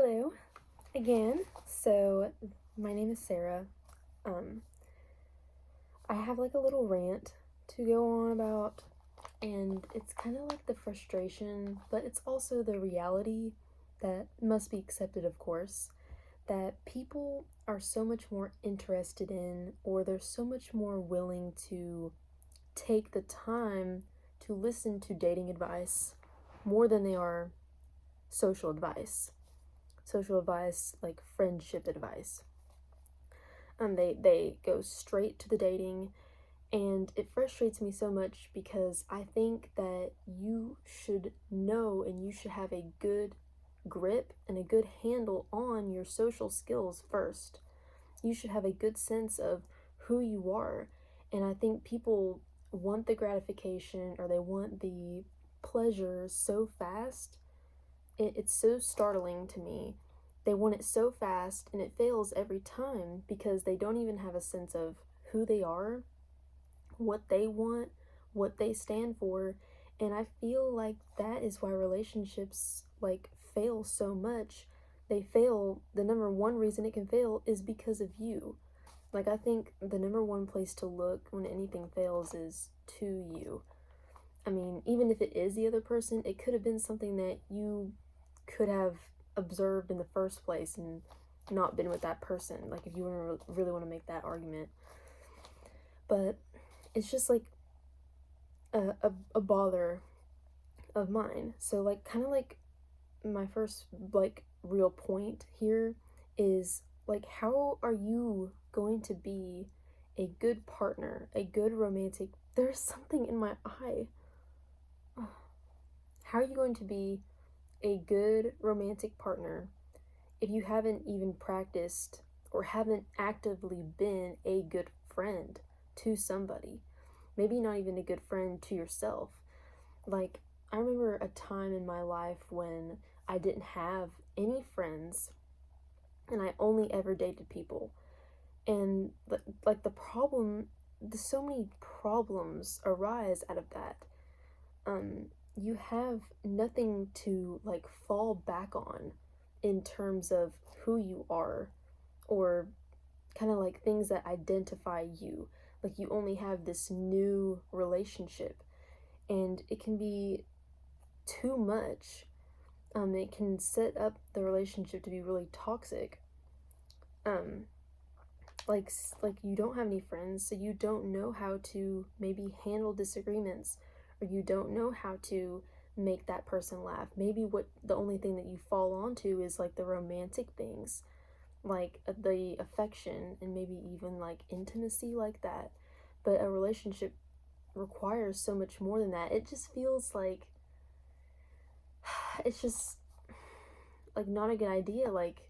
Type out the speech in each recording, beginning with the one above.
Hello again. So, my name is Sarah. I have like a little rant to go on about, and it's kind of like the frustration, but it's also the reality that must be accepted, of course, that people are so much more interested in, or they're so much more willing to take the time to listen to dating advice more than they are social advice. Social advice, like friendship advice. They go straight to the dating, and it frustrates me so much because I think that you should know and you should have a good grip and a good handle on your social skills first. You should have a good sense of who you are, and I think people want the gratification or they want the pleasure so fast. It's so startling to me. They want it so fast and it fails every time because they don't even have a sense of who they are, what they want, what they stand for. And I feel like that is why relationships like fail so much. They fail, the number one reason it can fail is because of you. Like, I think the number one place to look when anything fails is to you. I mean, even if it is the other person, it could have been something that you could have observed in the first place and not been with that person, like if you really want to make that argument. But it's just like a bother of mine. So like kind of like my first like real point here is like, how are you going to be a good partner, a good romantic? There's something in my eye. How are you going to be a good romantic partner if you haven't even practiced or haven't actively been a good friend to somebody? Maybe not even a good friend to yourself. Like, I remember a time in my life when I didn't have any friends and I only ever dated people. And like so many problems arise out of that. You have nothing to like fall back on in terms of who you are, or kind of like things that identify you. Like, you only have this new relationship, and it can be too much. It can set up the relationship to be really toxic. Um, like you don't have any friends, so you don't know how to maybe handle disagreements, or you don't know how to make that person laugh. Maybe what the only thing that you fall onto is like the romantic things, like the affection and maybe even like intimacy like that. But a relationship requires so much more than that. It just feels like it's just like not a good idea. Like,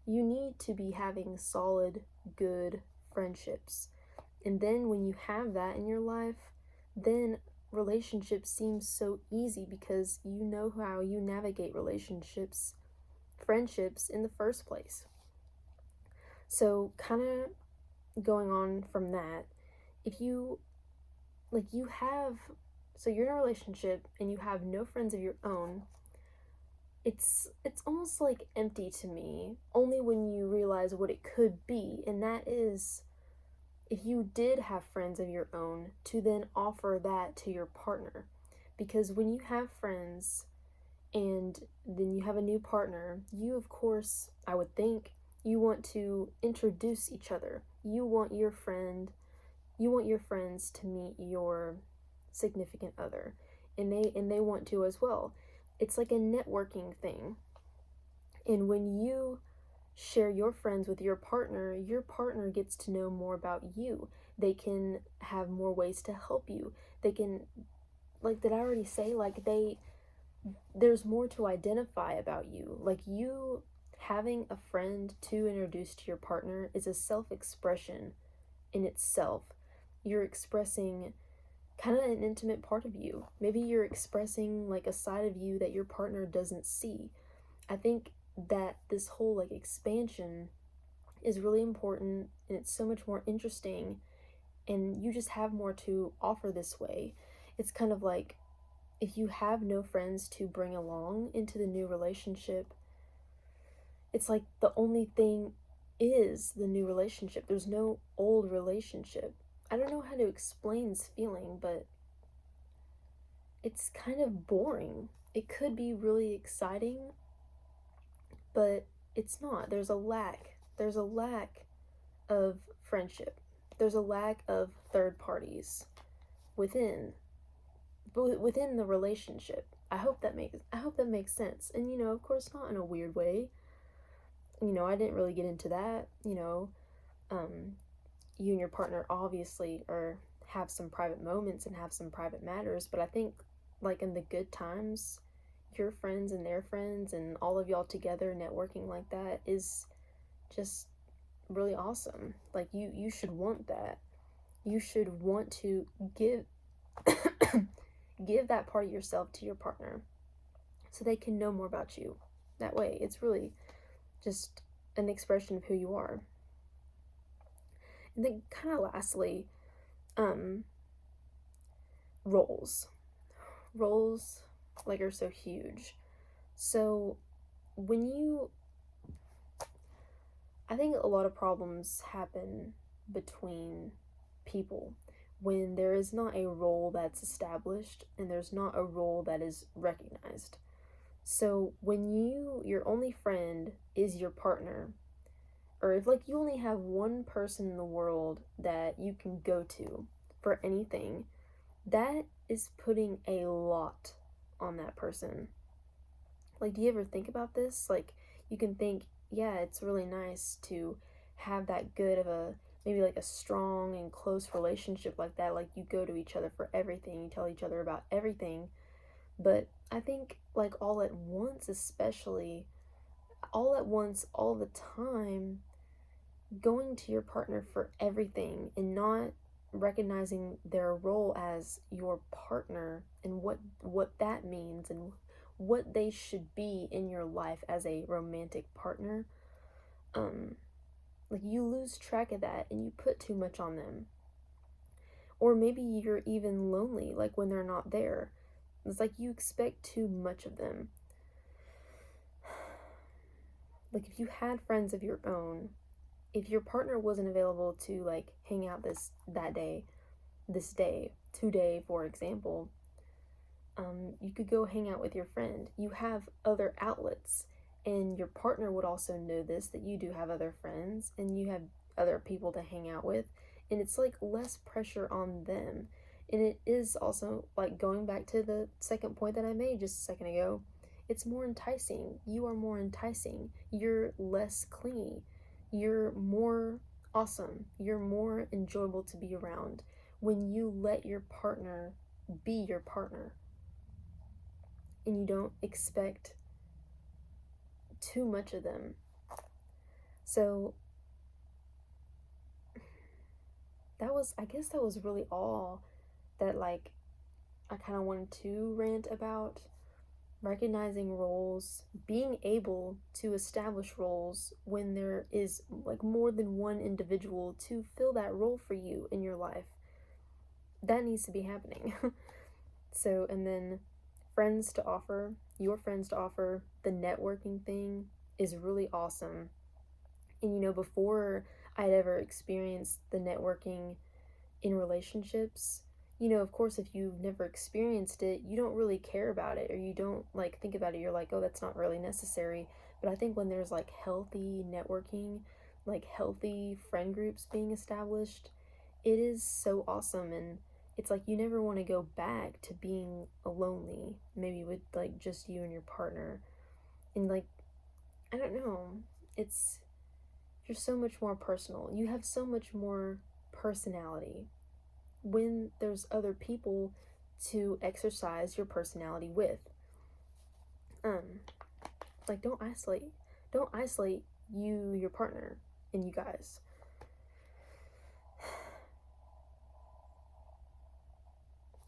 you need to be having solid, good friendships. And then when you have that in your life, then relationships seem so easy because you know how you navigate relationships, friendships in the first place. So, kind of going on from that, if you like, so you're in a relationship and you have no friends of your own, it's almost like empty to me, only when you realize what it could be, and that is if you did have friends of your own to then offer that to your partner. Because when you have friends and then you have a new partner, you, of course, I would think, you want to introduce each other. You want your friends to meet your significant other, and they want to as well. It's like a networking thing. And when you share your friends with your partner gets to know more about you. They can have more ways to help you. They can, like, did I already say, like, there's more to identify about you. Like, you having a friend to introduce to your partner is a self-expression in itself. You're expressing kind of an intimate part of you. Maybe you're expressing like a side of you that your partner doesn't see. I think that this whole like expansion is really important, and it's so much more interesting, and you just have more to offer this way. It's kind of like, if you have no friends to bring along into the new relationship, it's like the only thing is the new relationship. There's no old relationship. I don't know how to explain this feeling, but it's kind of boring. It could be really exciting, but it's not. There's a lack. There's a lack of friendship. There's a lack of third parties within within the relationship. I hope that makes sense. And of course not in a weird way. I didn't really get into that. Um you and your partner obviously are have some private moments and have some private matters, but I think like in the good times, your friends and their friends and all of y'all together networking like that is just really awesome. Like you should want that. You should want to give give that part of yourself to your partner so they can know more about you. That way, it's really just an expression of who you are. And then kind of lastly, um roles. Roles like are so huge. So when you I think a lot of problems happen between people when there is not a role that's established and there's not a role that is recognized. So when your only friend is your partner, or if like you only have one person in the world that you can go to for anything, that is putting a lot on that person. Like, do you ever think about this? Like, you can think, yeah, it's really nice to have that good of a maybe like a strong and close relationship like that. Like, you go to each other for everything, you tell each other about everything. But I think, like, all at once, especially, all at once, all the time, going to your partner for everything and not recognizing their role as your partner and what that means and what they should be in your life as a romantic partner, um like you lose track of that and you put too much on them. Or maybe you're even lonely like when they're not there. It's like you expect too much of them. Like if you had friends of your own, if your partner wasn't available to like hang out this day today for example, you could go hang out with your friend. You have other outlets, and your partner would also know this, that you do have other friends and you have other people to hang out with, and it's like less pressure on them. And it is also like going back to the second point that I made just a second ago, it's more enticing. You are more enticing. You're less clingy. You're more awesome. You're more enjoyable to be around when you let your partner be your partner and you don't expect too much of them. So I guess that was really all that like I kind of wanted to rant about. Recognizing roles, being able to establish roles when there is like more than one individual to fill that role for you in your life. That needs to be happening. So, and then your friends to offer, the networking thing is really awesome. And before I'd ever experienced the networking in relationships, of course, if you've never experienced it, you don't really care about it or you don't like think about it. You're like, oh, that's not really necessary. But I think when there's like healthy networking, like healthy friend groups being established, it is so awesome. And it's like you never want to go back to being lonely, maybe with like just you and your partner. And like, I don't know, it's you're so much more personal. You have so much more personality when there's other people to exercise your personality with. Um, like don't isolate you, your partner, and you guys.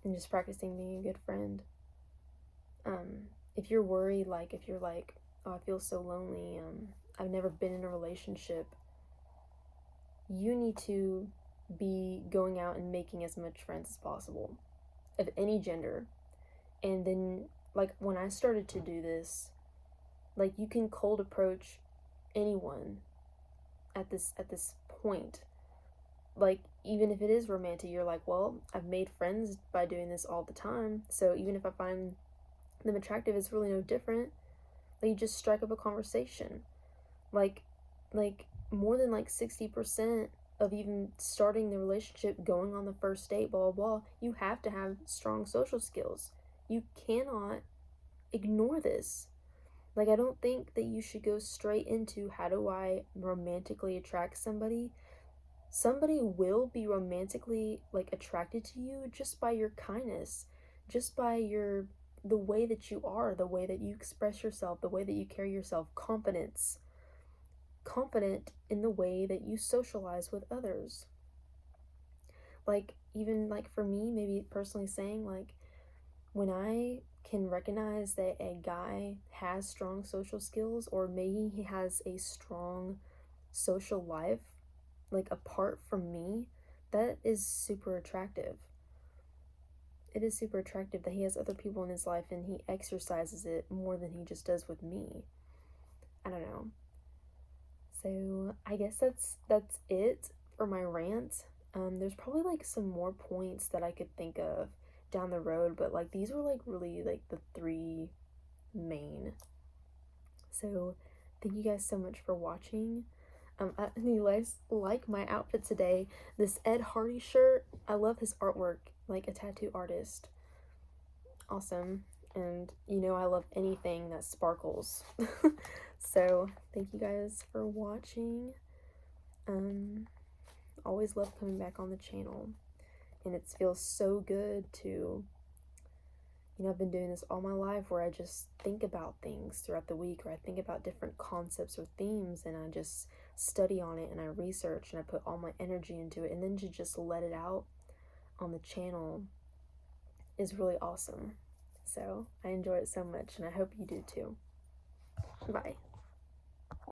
And just practicing being a good friend. If you're worried, like if you're like, oh, I feel so lonely, I've never been in a relationship, you need to be going out and making as much friends as possible of any gender. And then like when I started to do this, like you can cold approach anyone at this point. Like, even if it is romantic, you're like, well, I've made friends by doing this all the time, so even if I find them attractive, it's really no different. Like, you just strike up a conversation. Like more than like 60% of even starting the relationship, going on the first date, blah blah blah, you have to have strong social skills. You cannot ignore this. Like, I don't think that you should go straight into, how do I romantically attract somebody. Somebody will be romantically, like, attracted to you just by your kindness, just by the way that you are, the way that you express yourself, the way that you carry yourself, confident in the way that you socialize with others. Like, even like for me, maybe personally saying, like, when I can recognize that a guy has strong social skills, or maybe he has a strong social life, like, apart from me, that is super attractive. It is super attractive that he has other people in his life and he exercises it more than he just does with me. I don't know. So I guess that's it for my rant. There's probably like some more points that I could think of down the road, but like these were like really like the three main. So thank you guys so much for watching. You guys like my outfit today. This Ed Hardy shirt, I love his artwork, like a tattoo artist. Awesome. And I love anything that sparkles. So thank you guys for watching. Always love coming back on the channel, and it feels so good to, I've been doing this all my life, where I just think about things throughout the week, or I think about different concepts or themes, and I just study on it, and I research, and I put all my energy into it, and then to just let it out on the channel is really awesome. So I enjoy it so much, and I hope you do too. Bye.